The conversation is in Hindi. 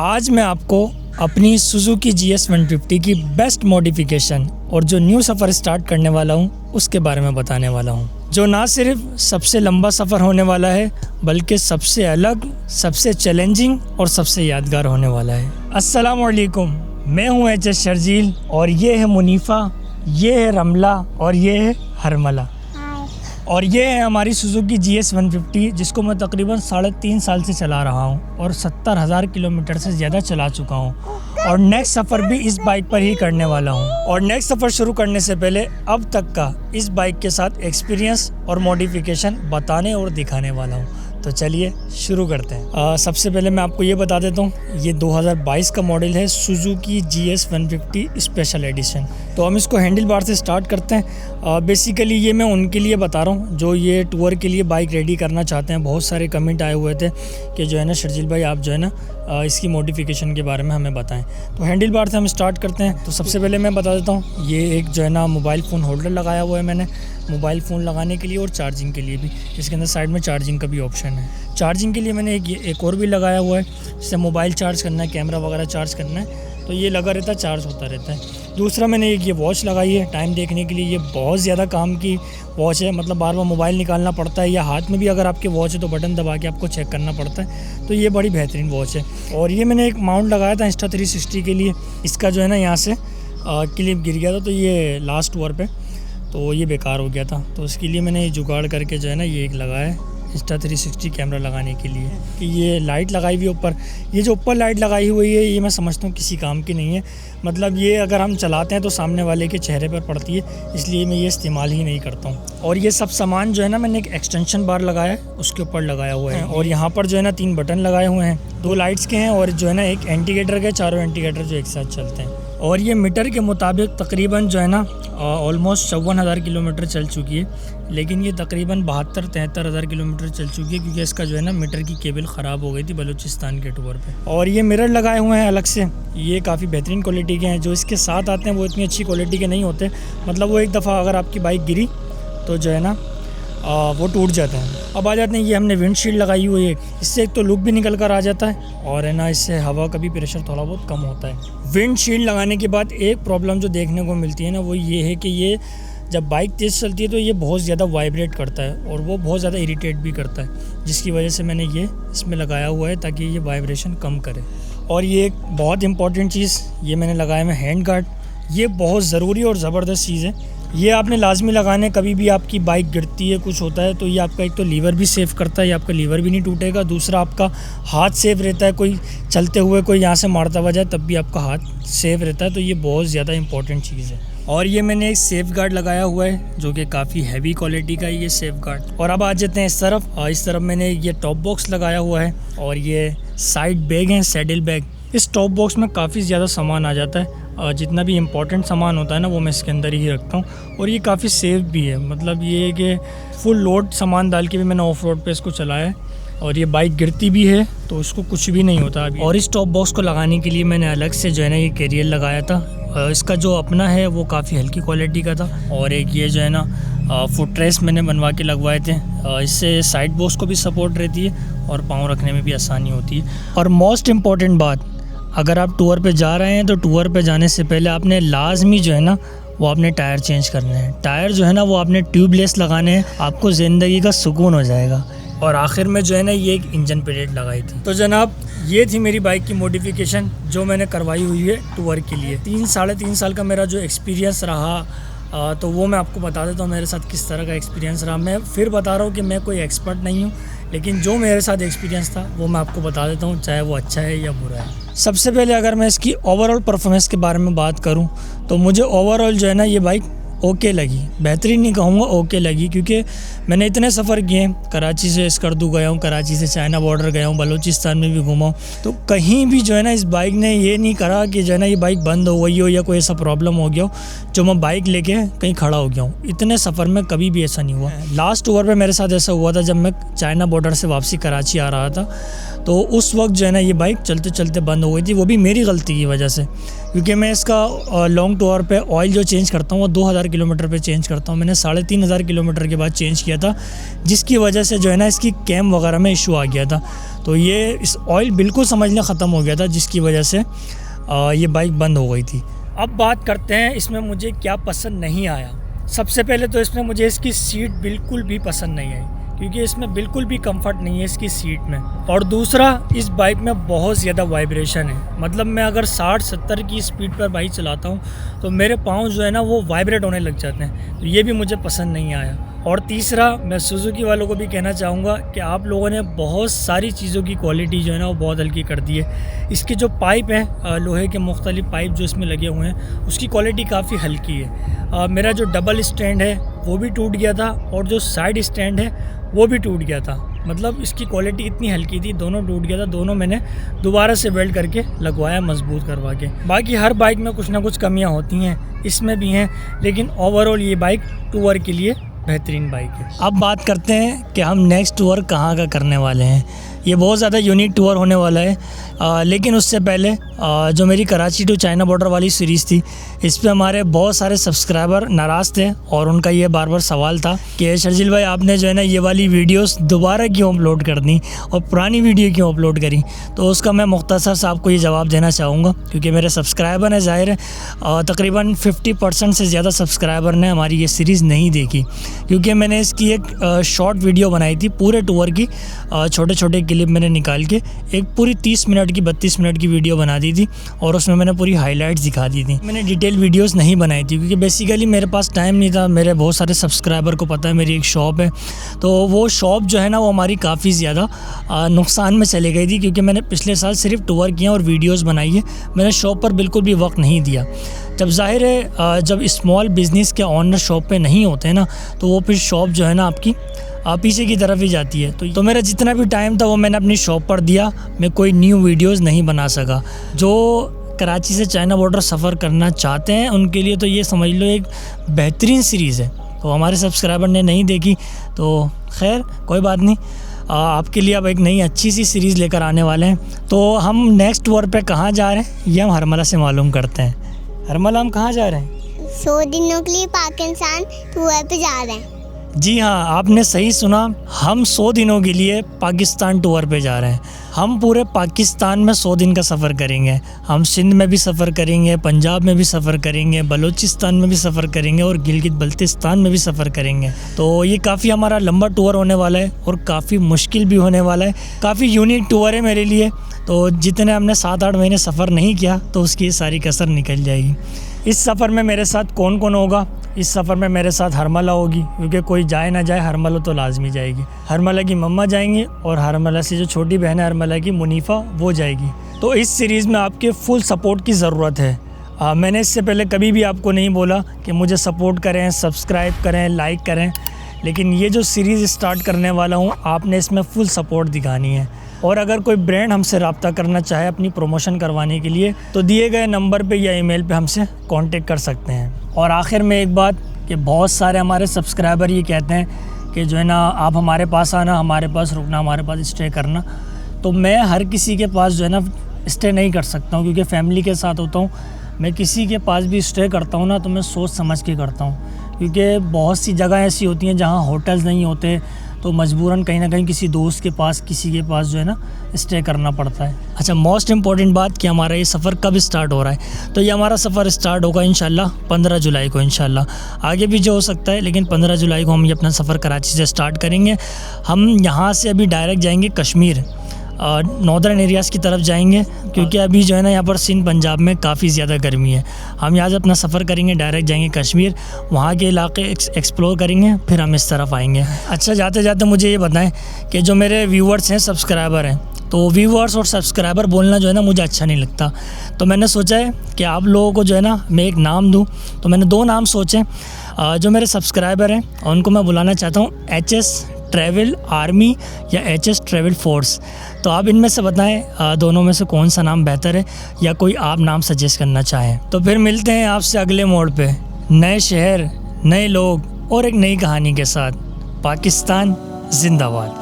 आज मैं आपको अपनी सुजुकी GS150 की बेस्ट मॉडिफिकेशन और जो न्यू सफ़र स्टार्ट करने वाला हूँ उसके बारे में बताने वाला हूँ, जो ना सिर्फ सबसे लंबा सफ़र होने वाला है बल्कि सबसे अलग, सबसे चैलेंजिंग और सबसे यादगार होने वाला है। अस्सलाम वालेकुम, मैं हूँ HS शर्जील और ये है मुनीफ़ा, ये है रमला और ये है हरमला। और ये है हमारी सुजुकी GS150 जिसको मैं तकरीबन 3.5 साल से चला रहा हूँ और 70,000 किलोमीटर से ज़्यादा चला चुका हूँ और नेक्स्ट सफ़र भी इस बाइक पर ही करने वाला हूँ। और नेक्स्ट सफ़र शुरू करने से पहले अब तक का इस बाइक के साथ एक्सपीरियंस और मॉडिफिकेशन बताने और दिखाने वाला हूँ। तो चलिए शुरू करते हैं। सबसे पहले मैं आपको ये बता देता हूँ, ये 2022 का मॉडल है सुजुकी GS150 स्पेशल एडिशन। तो हम इसको हैंडल बार से स्टार्ट करते हैं। बेसिकली ये मैं उनके लिए बता रहा हूँ जो ये टूर के लिए बाइक रेडी करना चाहते हैं। बहुत सारे कमेंट आए हुए थे कि जो है ना शर्जील भाई आप जो है ना इसकी मॉडिफिकेशन के बारे में हमें बताएं। तो हैंडल बार से हम स्टार्ट करते हैं। तो सबसे पहले मैं बता देता हूँ, ये एक जो है ना मोबाइल फ़ोन होल्डर लगाया हुआ है मैंने, मोबाइल फ़ोन लगाने के लिए और चार्जिंग के लिए भी। इसके अंदर साइड में चार्जिंग का भी ऑप्शन है। चार्जिंग के लिए मैंने एक और भी लगाया हुआ है, जिससे मोबाइल चार्ज करना है, कैमरा वगैरह चार्ज करना है तो ये लगा रहता है, चार्ज होता रहता है। दूसरा मैंने ये वॉच लगाई है टाइम देखने के लिए। ये बहुत ज़्यादा काम की वॉच है, मतलब बार बार मोबाइल निकालना पड़ता है या हाथ में भी अगर आपके वॉच है तो बटन दबा के आपको चेक करना पड़ता है। तो ये बड़ी बेहतरीन वॉच है। और ये मैंने एक माउंट लगाया था Insta360 के लिए। इसका जो है ना यहाँ से क्लिप गिर गया था तो ये लास्ट टूर पे तो ये बेकार हो गया था, तो उसके लिए मैंने ये जुगाड़ करके जो है ना ये एक लगाया है Insta360 कैमरा लगाने के लिए। कि ये लाइट लगाई हुई ऊपर, ये जो ऊपर लाइट लगाई हुई है ये मैं समझता हूँ किसी काम की नहीं है। मतलब ये अगर हम चलाते हैं तो सामने वाले के चेहरे पर पड़ती है, इसलिए मैं ये इस्तेमाल ही नहीं करता हूँ। और ये सब सामान जो है ना मैंने एक एक्सटेंशन बार लगाया है उसके ऊपर लगाया हुआ है। और यहाँ पर जो है ना 3 बटन लगाए हुए हैं, 2 लाइट्स के हैं और जो है ना एक इंडिकेटर के, चारों इंडिकेटर जो एक साथ चलते हैं। और ये मीटर के मुताबिक तकरीबन जो है ना ऑलमोस्ट 54,000 किलोमीटर चल चुकी है, लेकिन ये तकरीबन 72-73,000 किलोमीटर चल चुकी है क्योंकि इसका जो है ना मीटर की केबल ख़राब हो गई थी बलूचिस्तान के टूर पे। और ये मिरर लगाए हुए हैं अलग से, ये काफ़ी बेहतरीन क्वालिटी के हैं। जो इसके साथ आते हैं वो इतनी अच्छी क्वालिटी के नहीं होते, मतलब वो एक दफ़ा अगर आपकी बाइक गिरी तो जो है ना वो टूट जाते हैं। अब आ जाते हैं, ये हमने विंडशील्ड लगाई हुई है, इससे एक तो लुक भी निकल कर आ जाता है और है ना इससे हवा का भी प्रेशर थोड़ा बहुत कम होता है। विंडशील्ड लगाने के बाद एक प्रॉब्लम जो देखने को मिलती है ना वो ये है कि ये जब बाइक तेज़ चलती है तो ये बहुत ज़्यादा वाइब्रेट करता है और वो बहुत ज़्यादा इरिटेट भी करता है, जिसकी वजह से मैंने ये इसमें लगाया हुआ है ताकि ये वाइब्रेशन कम करे। और ये एक बहुत इंपॉर्टेंट चीज़ ये मैंने लगाया है हैंड गार्ड। ये बहुत ज़रूरी और ज़बरदस्त चीज़ है, ये आपने लाजमी लगाने। कभी भी आपकी बाइक गिरती है, कुछ होता है तो ये आपका एक तो लीवर भी सेफ़ करता है, ये आपका लीवर भी नहीं टूटेगा। दूसरा आपका हाथ सेफ रहता है, कोई चलते हुए कोई यहाँ से मारता हुआ जाए तब भी आपका हाथ सेफ रहता है। तो ये बहुत ज़्यादा इंपॉर्टेंट चीज़ है। और ये मैंने एक सेफ गार्ड लगाया हुआ है जो कि काफ़ी हैवी क्वालिटी का है ये सेफ गार्ड। और अब आ जाते हैं इस तरफ मैंने ये टॉप बॉक्स लगाया हुआ है और ये साइड बैग हैं, सैडल बैग। इस टॉप बॉक्स में काफ़ी ज़्यादा सामान आ जाता है, जितना भी इम्पोर्टेंट सामान होता है ना वो मैं इसके अंदर ही रखता हूँ। और ये काफ़ी सेफ़ भी है, मतलब ये कि फुल लोड सामान डाल के भी मैंने ऑफ रोड पे इसको चलाया है और ये बाइक गिरती भी है तो उसको कुछ भी नहीं होता अभी। और इस टॉप बॉक्स को लगाने के लिए मैंने अलग से जो है ना ये कैरियर लगाया था। इसका जो अपना है वो काफ़ी हल्की क्वालिटी का था। और एक ये जो है ना फुट रेस्ट मैंने बनवा के लगवाए थे, इससे साइड बॉक्स को भी सपोर्ट रहती है और पाँव रखने में भी आसानी होती है। और मोस्ट इम्पॉर्टेंट बात, अगर आप टूर पे जा रहे हैं तो टूर पे जाने से पहले आपने लाजमी जो है ना वो आपने टायर चेंज करने हैं। टायर जो है ना वो आपने ट्यूबलेस लगाने हैं, आपको ज़िंदगी का सुकून हो जाएगा। और आखिर में जो है ना ये एक इंजन प्लेट लगाई थी। तो जनाब ये थी मेरी बाइक की मॉडिफिकेशन जो मैंने करवाई हुई है टूर के लिए। 3-3.5 साल का मेरा जो एक्सपीरियंस रहा तो वो मैं आपको बता देता हूँ मेरे साथ किस तरह का एक्सपीरियंस रहा। मैं फिर बता रहा हूँ कि मैं कोई एक्सपर्ट नहीं हूँ, लेकिन जो मेरे साथ एक्सपीरियंस था वो मैं आपको बता देता हूँ, चाहे वो अच्छा है या बुरा है। सबसे पहले अगर मैं इसकी ओवरऑल परफॉर्मेंस के बारे में बात करूँ तो मुझे ओवरऑल जो है ना ये बाइक ओके लगी। बेहतरीन नहीं कहूँगा, ओके लगी, क्योंकि मैंने इतने सफ़र किए हैं। कराची से स्कर्दू गया हूँ, कराची से चाइना बॉर्डर गया हूँ, बलूचिस्तान में भी घूमा हूँ, तो कहीं भी जो है ना इस बाइक ने ये नहीं करा कि जो है ना ये बाइक बंद हो गई हो या कोई ऐसा प्रॉब्लम हो गया हो जो मैं बाइक लेके कहीं खड़ा हो गया हूँ। इतने सफ़र में कभी भी ऐसा नहीं हुआ। लास्ट टूर पर मेरे साथ ऐसा हुआ था जब मैं चाइना बॉर्डर से वापसी कराची आ रहा था, तो उस वक्त जो है ना ये बाइक चलते चलते बंद हो गई थी, वो भी मेरी गलती की वजह से, क्योंकि मैं इसका लॉन्ग टूर पे ऑयल जो चेंज करता हूँ वो 2000 किलोमीटर पे चेंज करता हूँ। मैंने 3500 किलोमीटर के बाद चेंज किया था, जिसकी वजह से जो है ना इसकी कैम वगैरह में इशू आ गया था। तो ये इस ऑयल बिल्कुल समझ लें ख़त्म हो गया था, जिसकी वजह से ये बाइक बंद हो गई थी। अब बात करते हैं इसमें मुझे क्या पसंद नहीं आया। सबसे पहले तो इसमें मुझे इसकी सीट बिल्कुल भी पसंद नहीं आई, क्योंकि इसमें बिल्कुल भी कंफर्ट नहीं है इसकी सीट में। और दूसरा, इस बाइक में बहुत ज़्यादा वाइब्रेशन है। मतलब मैं अगर 60-70 की स्पीड पर बाइक चलाता हूँ तो मेरे पाँव जो है ना वो वाइब्रेट होने लग जाते हैं, तो ये भी मुझे पसंद नहीं आया। और तीसरा, मैं सुजुकी वालों को भी कहना चाहूँगा कि आप लोगों ने बहुत सारी चीज़ों की क्वालिटी जो है ना वो बहुत हल्की कर दी है। इसके जो पाइप हैं, लोहे के मुख्तलिफ पाइप जो इसमें लगे हुए हैं, उसकी क्वालिटी काफ़ी हल्की है। मेरा जो डबल स्टैंड है वो भी टूट गया था, और जो साइड स्टैंड है वो भी टूट गया था। मतलब इसकी क्वालिटी इतनी हल्की थी, दोनों टूट गया था। दोनों मैंने दोबारा से वेल्ड करके लगवाया, मजबूत करवा के। बाकी हर बाइक में कुछ ना कुछ कमियां होती हैं, इसमें भी हैं, लेकिन ओवरऑल ये बाइक टूर के लिए बेहतरीन बाइक है। अब बात करते हैं कि हम नेक्स्ट टूर कहाँ का करने वाले हैं। ये बहुत ज़्यादा यूनिक टूर होने वाला है, लेकिन उससे पहले जो मेरी कराची टू चाइना बॉर्डर वाली सीरीज़ थी, इस पे हमारे बहुत सारे सब्सक्राइबर नाराज़ थे, और उनका ये बार बार सवाल था कि शर्जील भाई आपने जो है ना ये वाली वीडियोस दोबारा क्यों अपलोड कर दी और पुरानी वीडियो क्यों अपलोड करी। तो उसका मैं मुख्तसर से आपको ये जवाब देना चाहूँगा, क्योंकि मेरे सब्सक्राइबर हैं, ज़ाहिर है तकरीबन 50% से ज़्यादा सब्सक्राइबर ने हमारी ये सीरीज़ नहीं देखी, क्योंकि मैंने इसकी एक शॉर्ट वीडियो बनाई थी पूरे टूर की। छोटे छोटे क्लिप मैंने निकाल के एक पूरी 30 मिनट की 32 मिनट की वीडियो बना दी थी, और उसमें मैंने पूरी हाइलाइट्स दिखा दी थी। मैंने डिटेल वीडियोस नहीं बनाई थी, क्योंकि बेसिकली मेरे पास टाइम नहीं था। मेरे बहुत सारे सब्सक्राइबर को पता है मेरी एक शॉप है, तो वो शॉप जो है ना वो हमारी काफ़ी ज़्यादा नुकसान में चली गई थी, क्योंकि मैंने पिछले साल सिर्फ टूर किया और वीडियोज़ बनाई है। मैंने शॉप पर बिल्कुल भी वक्त नहीं दिया। जब ज़ाहिर है जब स्मॉल बिज़नेस के ऑनर शॉप पे नहीं होते हैं ना, तो वो फिर शॉप जो है ना आपकी पीछे की तरफ ही जाती है। तो मेरा जितना भी टाइम था वो मैंने अपनी शॉप पर दिया। मैं कोई न्यू वीडियोस नहीं बना सका। जो कराची से चाइना बॉर्डर सफ़र करना चाहते हैं उनके लिए तो ये समझ लो एक बेहतरीन सीरीज़ है। तो हमारे सब्सक्राइबर ने नहीं देखी तो खैर कोई बात नहीं, आपके लिए अब एक नई अच्छी सी सीरीज़ लेकर आने वाले हैं। तो हम नेक्स्ट टूर पे कहाँ जा रहे हैं ये हम हरमला से मालूम करते हैं। हरमला, हम कहाँ जा रहे हैं? 100 दिनों के लिए पाकिस्तान टूर पे जा रहे हैं। जी हाँ, आपने सही सुना, हम 100 दिनों के लिए पाकिस्तान टूर पे जा रहे हैं। हम पूरे पाकिस्तान में 100 दिन का सफ़र करेंगे। हम सिंध में भी सफ़र करेंगे, पंजाब में भी सफ़र करेंगे, बलूचिस्तान में भी सफ़र करेंगे, और गिलगित बल्तिस्तान में भी सफ़र करेंगे। तो ये काफ़ी हमारा लंबा टूर होने वाला है, और काफ़ी मुश्किल भी होने वाला है। काफ़ी यूनिक टूर है मेरे लिए। तो जितने हमने 7-8 महीने सफ़र नहीं किया तो उसकी सारी कसर निकल जाएगी। इस सफ़र में मेरे साथ कौन कौन होगा? इस सफ़र में मेरे साथ हरमला होगी, क्योंकि कोई जाए ना जाए हरमला तो लाजमी जाएगी। हरमला की मम्मा जाएंगी, और हरमला से जो छोटी बहन है हरमला की मुनीफ़ा, वो जाएगी। तो इस सीरीज़ में आपके फुल सपोर्ट की ज़रूरत है। मैंने इससे पहले कभी भी आपको नहीं बोला कि मुझे सपोर्ट करें, सब्सक्राइब करें, लाइक करें, लेकिन ये जो सीरीज़ स्टार्ट करने वाला हूँ आपने इसमें फुल सपोर्ट दिखानी है। और अगर कोई ब्रांड हमसे रब्ता करना चाहे अपनी प्रमोशन करवाने के लिए, तो दिए गए नंबर पे या ईमेल पे हमसे कांटेक्ट कर सकते हैं। और आखिर में एक बात कि बहुत सारे हमारे सब्सक्राइबर ये कहते हैं कि जो है ना आप हमारे पास आना, हमारे पास रुकना, हमारे पास स्टे करना। तो मैं हर किसी के पास जो है ना स्टे नहीं कर सकता हूँ, क्योंकि फ़ैमिली के साथ होता हूँ। मैं किसी के पास भी स्टे करता हूँ ना तो मैं सोच समझ के करता हूँ, क्योंकि बहुत सी जगह ऐसी होती हैं जहाँ होटल्स नहीं होते, तो मजबूरन कहीं ना कहीं किसी दोस्त के पास, किसी के पास जो है ना स्टे करना पड़ता है। अच्छा, मोस्ट इम्पॉर्टेंट बात कि हमारा ये सफ़र कब स्टार्ट हो रहा है। तो ये हमारा सफ़र स्टार्ट होगा इंशाल्लाह 15 जुलाई को। इंशाल्लाह आगे भी जो हो सकता है, लेकिन 15 जुलाई को हम ये अपना सफ़र कराची से स्टार्ट करेंगे। हम यहाँ से अभी डायरेक्ट जाएंगे कश्मीर, नॉर्दर्न एरियाज़ की तरफ जाएंगे, क्योंकि अभी जो है ना यहाँ पर सिंध पंजाब में काफ़ी ज़्यादा गर्मी है। हम यहाँ से अपना सफ़र करेंगे, डायरेक्ट जाएंगे कश्मीर, वहाँ के इलाके एक्सप्लोर करेंगे, फिर हम इस तरफ आएंगे। अच्छा, जाते जाते मुझे ये बताएं कि जो मेरे व्यूवर्स हैं, सब्सक्राइबर हैं, तो व्यूवर्स और सब्सक्राइबर बोलना जो है ना मुझे अच्छा नहीं लगता। तो मैंने सोचा है कि आप लोगों को जो है ना मैं एक नाम दूँ। तो मैंने 2 नाम सोचे। जो मेरे सब्सक्राइबर हैं उनको मैं बुलाना चाहता हूँ HS ट्रैवल आर्मी या HS ट्रैवल फोर्स। तो आप इनमें से बताएं दोनों में से कौन सा नाम बेहतर है, या कोई आप नाम सजेस्ट करना चाहें। तो फिर मिलते हैं आपसे अगले मोड़ पे, नए शहर, नए लोग और एक नई कहानी के साथ। पाकिस्तान जिंदाबाद।